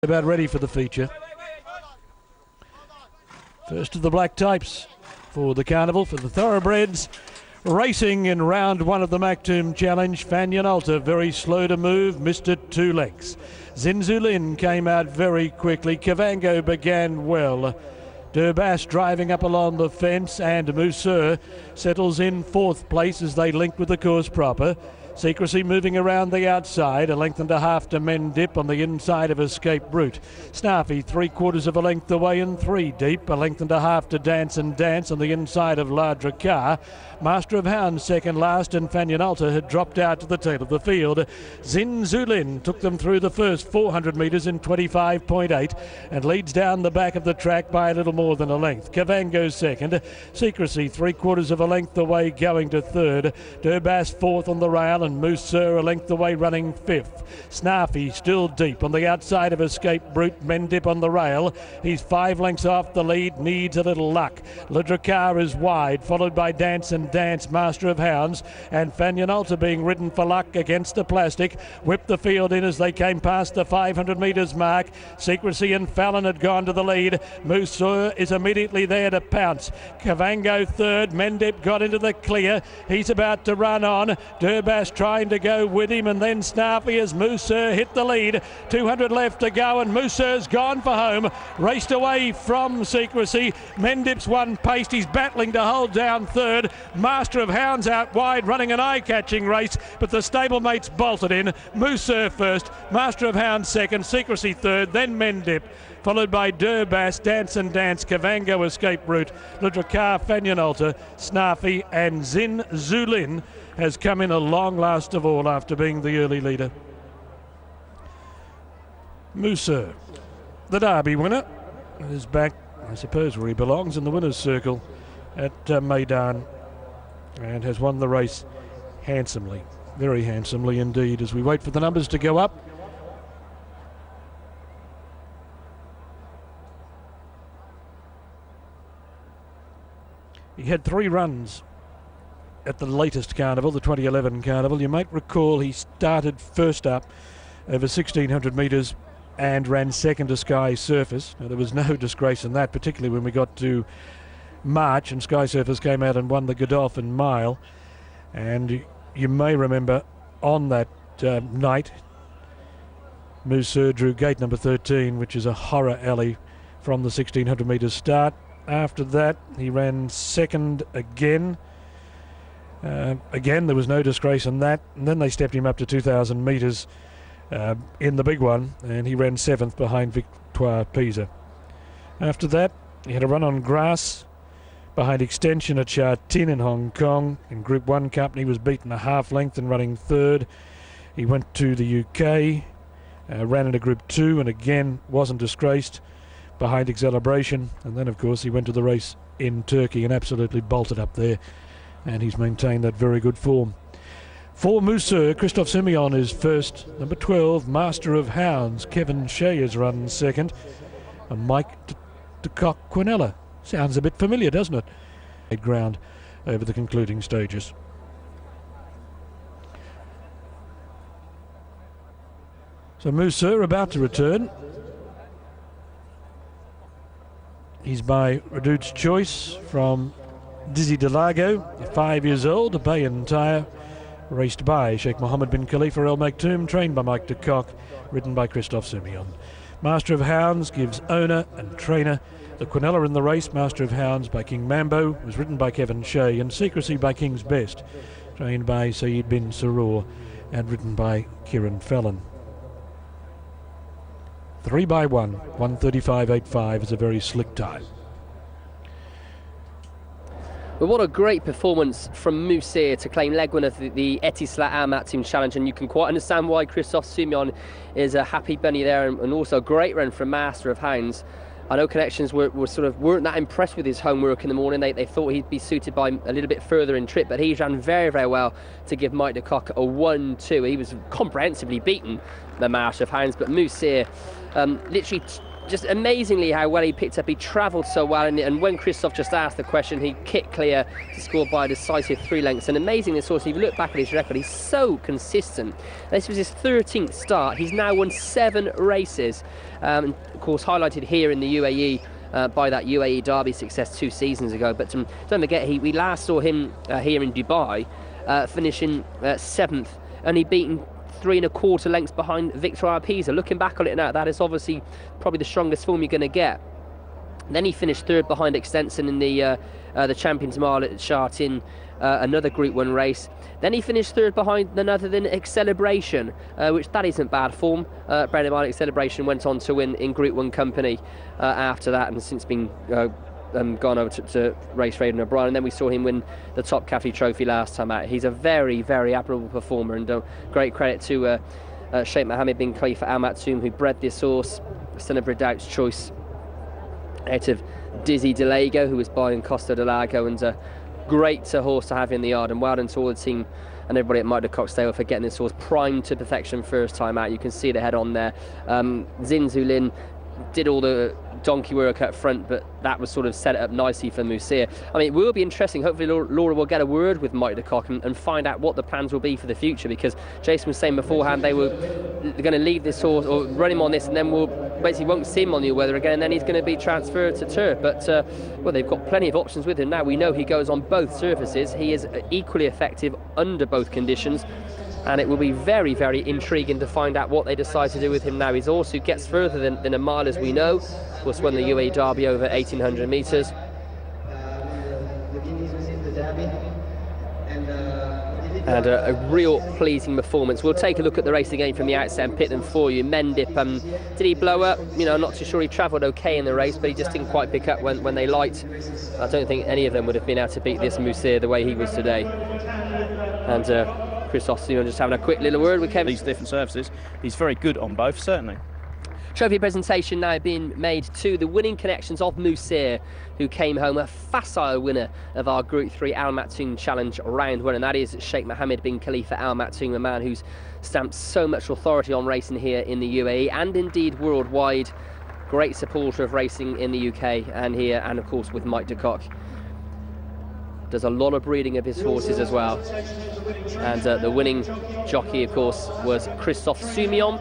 About ready for the feature. First of the black types for the carnival, for the thoroughbreds. Racing in round one of the Maktoum Challenge. Meydan Al very slow to move, missed it 2 lengths. Zinzulin came out very quickly. Kavango began well. Durbas driving up along the fence, and MUSIR settles in 4th place as they link with the course proper. Secrecy moving around the outside, 1.5 lengths to Mendip on the inside of Escape Route. Snaffy 3/4 of a length away and 3 deep, 1.5 lengths to Dance and Dance on the inside of Ladra Car. Master of Hounds second last, and Meydan Al had dropped out to the tail of the field. Zinzulin took them through the first 400 metres in 25.8 and leads down the back of the track by a little more than a length. Kavango second, Secrecy 3/4 of a length away going to third. Durbas 4th on the rail, and MUSIR a length away running 5th. Snaffy still deep on the outside of Escape Brute. Mendip on the rail. He's 5 lengths off the lead, needs a little luck. Ladrakar is wide, followed by Dance and Dance, Master of Hounds, and Meydan Al being ridden for luck against the plastic. Whipped the field in as they came past the 500 metres mark. Secrecy and Fallon had gone to the lead. MUSIR is immediately there to pounce. Kavango third. Mendip got into the clear. He's about to run on. Durbas trying to go with him, and then Snaffy as MUSIR hit the lead. 200 left to go, and MUSIR's gone for home. Raced away from Secrecy. Mendip's one paced. He's battling to hold down third. Master of Hounds out wide, running an eye-catching race, but the stablemates bolted in. MUSIR first, Master of Hounds second, Secrecy third, then Mendip, followed by Durbas, Dance and Dance, Kavango, Escape Route, Ladrakar, Meydan Al, Snaffy, and Zinzulin has come in a long last of all after being the early leader. MUSIR, the Derby winner, is back, I suppose, where he belongs, in the winner's circle at Meydan, and has won the race handsomely, very handsomely indeed. As we wait for the numbers to go up, he had 3 runs at the latest carnival, the 2011 carnival. You might recall he started first up over 1,600 metres and ran second to Sky Surface. Now, there was no disgrace in that, particularly when we got to March and Sky Surface came out and won the Godolphin Mile. And you may remember on that night, MUSIR drew gate number 13, which is a horror alley from the 1,600 metres start. After that, he ran second again. Again, there was no disgrace in that. And then they stepped him up to 2,000 metres in the big one, and he ran 7th behind Victoire Pisa. After that, he had a run on grass behind Extension at Sha Tin in Hong Kong. In Group 1 company, was beaten a half length and running 3rd. He went to the UK, ran into Group 2, and again wasn't disgraced behind Excelebration. And then, of course, he went to the race in Turkey and absolutely bolted up there, and he's maintained that very good form. For MUSIR, Christophe Simeon is first. Number 12, Master of Hounds, Kevin Shea is run second, and Mike de Quinella. Sounds a bit familiar, doesn't it? Ground over the concluding stages. So MUSIR about to return. He's by Redout's Choice from Dizzy Delago, 5 years old, a bay and tyre, raced by Sheikh Mohammed bin Khalifa Al Maktoum, trained by Mike de Kock, ridden by Christophe Simeon. Master of Hounds gives owner and trainer the Quinella in the race. Master of Hounds by King Mambo was ridden by Kevin Shea, and Secrecy by King's Best, trained by Saeed bin Saror and ridden by Kieran Fallon. 3 by 1, 1:35.85 is a very slick time. Well, what a great performance from MUSIR to claim leg winner of the Etisalat Al Maktoum Challenge, and you can quite understand why Christophe Simeon is a happy bunny there, and also a great run from Master of Hounds. I know connections weren't that impressed with his homework in the morning. They thought he'd be suited by a little bit further in trip, but he's ran very, very well to give Mike de Kock a 1-2. He was comprehensively beaten, the Master of Hounds, but MUSIR literally just amazingly how well he picked up. He travelled so well, and when Christoph just asked the question, he kicked clear to score by a decisive 3 lengths. And amazing, this horse, if you look back at his record, he's so consistent. This was his 13th start. He's now won 7 races, of course highlighted here in the UAE by that UAE Derby success 2 seasons ago. But don't forget, we last saw him here in Dubai, finishing 7th, only beaten 3 1/4 lengths behind Victor Arpisa. Looking back on it now, that is obviously probably the strongest form you're going to get. Then he finished 3rd behind Extenson in the Champions Mile at Chart in another Group 1 race. Then he finished 3rd behind none other than Acceleration, which that isn't bad form. Bearing in mind, Acceleration went on to win in Group 1 company after that, and since been gone over to race Radon O'Brien. And then we saw him win the Top Cafe Trophy last time out. He's a very, very admirable performer, and great credit to Sheikh Mohammed bin Khalifa Al Maktoum, who bred this horse, son of Redoubt's Choice, out of Dizzy DeLago, who was buying Costa de Lago, and a great horse to have in the yard. And well done to all the team and everybody at Meydan Al for getting this horse primed to perfection first time out. You can see the head on there. Zinzu Lin did all the donkey work up front, but that was sort of set up nicely for MUSIR. I mean, it will be interesting. Hopefully Laura will get a word with Mike de Kock and find out what the plans will be for the future, because Jason was saying beforehand they're going to leave this horse or run him on this, and then we'll basically won't see him on the weather again, and then he's going to be transferred to turf. But well, they've got plenty of options with him now. We know he goes on both surfaces. He is equally effective under both conditions, and it will be very, very intriguing to find out what they decide to do with him now. He's a horse who gets further than a mile, as we know. Of course, won the UAE Derby over 1,800 metres. And a real pleasing performance. We'll take a look at the race again from the outset and pit them for you. Mendip, did he blow up? You know, I'm not too sure. He travelled okay in the race, but he just didn't quite pick up when they light. I don't think any of them would have been able to beat this MUSIR the way he was today. And Christoph Simon just having a quick little word with Kevin. These different surfaces, he's very good on both, certainly. Trophy presentation now being made to the winning connections of MUSIR, who came home a facile winner of our Group 3 Al Maktoum Challenge Round 1, and that is Sheikh Mohammed bin Khalifa Al Maktoum, a man who's stamped so much authority on racing here in the UAE and indeed worldwide. Great supporter of racing in the UK and here, and of course with Mike de Kock. Does a lot of breeding of his horses as well. And the winning jockey, of course, was Christophe Soumillon.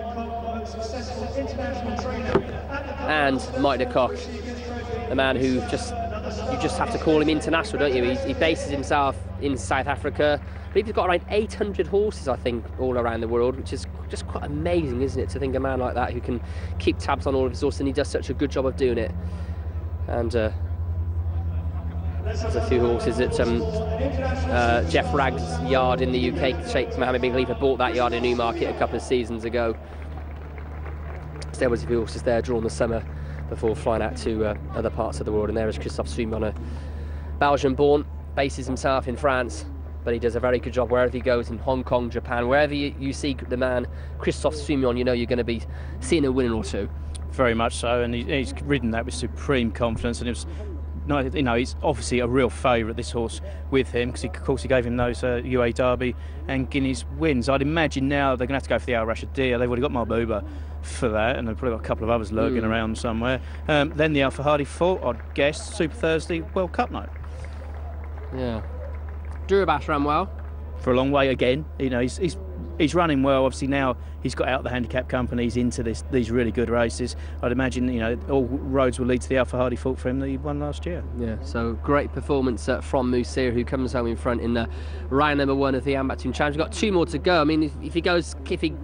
And Mike de Kock, a man who you just have to call him international, don't you? He bases himself in South Africa. I believe he's got around 800 horses, I think, all around the world, which is just quite amazing, isn't it, to think a man like that who can keep tabs on all of his horses, and he does such a good job of doing it. And there's a few horses at Jeff Ragg's yard in the UK. Sheikh Mohammed bin Khalifa bought that yard in Newmarket a couple of seasons ago. There was a few horses there during the summer before flying out to other parts of the world. And there is Christophe Soumillon, a Belgian-born, bases himself in France, but he does a very good job wherever he goes, in Hong Kong, Japan, wherever you see the man Christophe Soumillon, you know you're going to be seeing a winner or two. Very much so, and he's ridden that with supreme confidence, and it was, you know, he's obviously a real favourite, this horse, with him, because of course he gave him those UAE Derby and Guineas wins. I'd imagine now they're going to have to go for the Al Rashadia. They've already got Mahbouba for that, and they've probably got a couple of others lurking around somewhere. Then the Al Fahadi Fault, I'd guess, Super Thursday World Cup night. Yeah. Durabash ran well. For a long way again. You know, he's running well. Obviously now he's got out the handicap companies into these really good races. I'd imagine, you know, all roads will lead to the Al Fahadi Fault for him that he won last year. Yeah, so great performance from MUSIR, who comes home in front in the round number 1 of the Al Maktoum Challenge. We've got 2 more to go. I mean, if he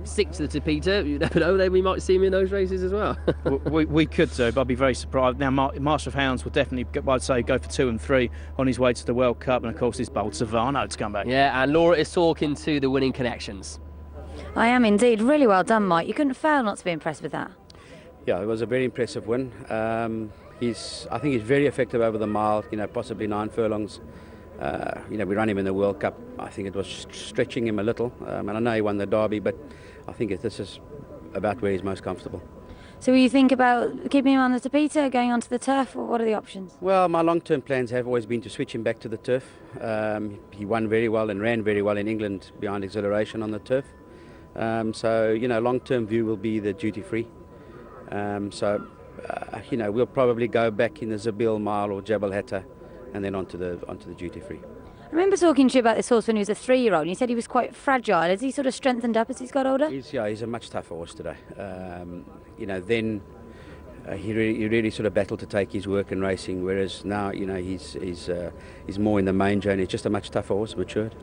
sticks to the Tapita, you never know, then we might see him in those races as well. we could do, but I'd be very surprised. Now, Master of Hounds will definitely, I'd say, go for 2 and 3 on his way to the World Cup, and of course, this bold Savannah to come back. Yeah, and Laura is talking to the winning connections. I am indeed. Really well done, Mike. You couldn't fail not to be impressed with that. Yeah, it was a very impressive win. I think he's very effective over the mile, you know, possibly 9 furlongs. You know, we ran him in the World Cup. I think it was stretching him a little. And I know he won the Derby, but I think this is about where he's most comfortable. So will you think about keeping him on the Tapita, going onto the turf, or what are the options? Well, my long-term plans have always been to switch him back to the turf. He won very well and ran very well in England behind Exhilaration on the turf. So, you know, long-term view will be the duty-free. So we'll probably go back in the Zabil Mile or Jabal Hatta, and then onto the duty free. I remember talking to you about this horse when he was a 3-year-old, and you said he was quite fragile. Has he sort of strengthened up as he's got older? He's a much tougher horse today. Then he really sort of battled to take his work in racing, whereas now, he's more in the manger, and he's just a much tougher horse, matured.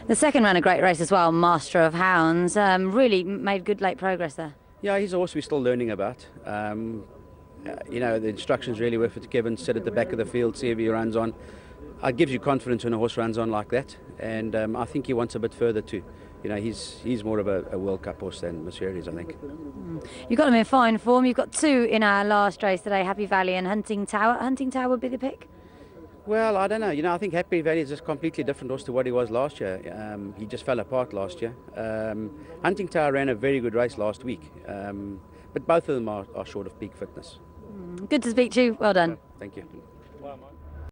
The second ran a great race as well, Master of Hounds. Really made good late progress there. Yeah, he's a horse we're still learning about. The instructions really were for Kevin, sit at the back of the field, see if he runs on. It gives you confidence when a horse runs on like that, and I think he wants a bit further too. He's more of a World Cup horse than MUSIR is, I think. You've got him in fine form. You've got 2 in our last race today, Happy Valley and Hunting Tower. Hunting Tower would be the pick? Well, I don't know. I think Happy Valley is just a completely different horse to what he was last year. He just fell apart last year. Hunting Tower ran a very good race last week, but both of them are short of peak fitness. Good to speak to you. Well done. Thank you.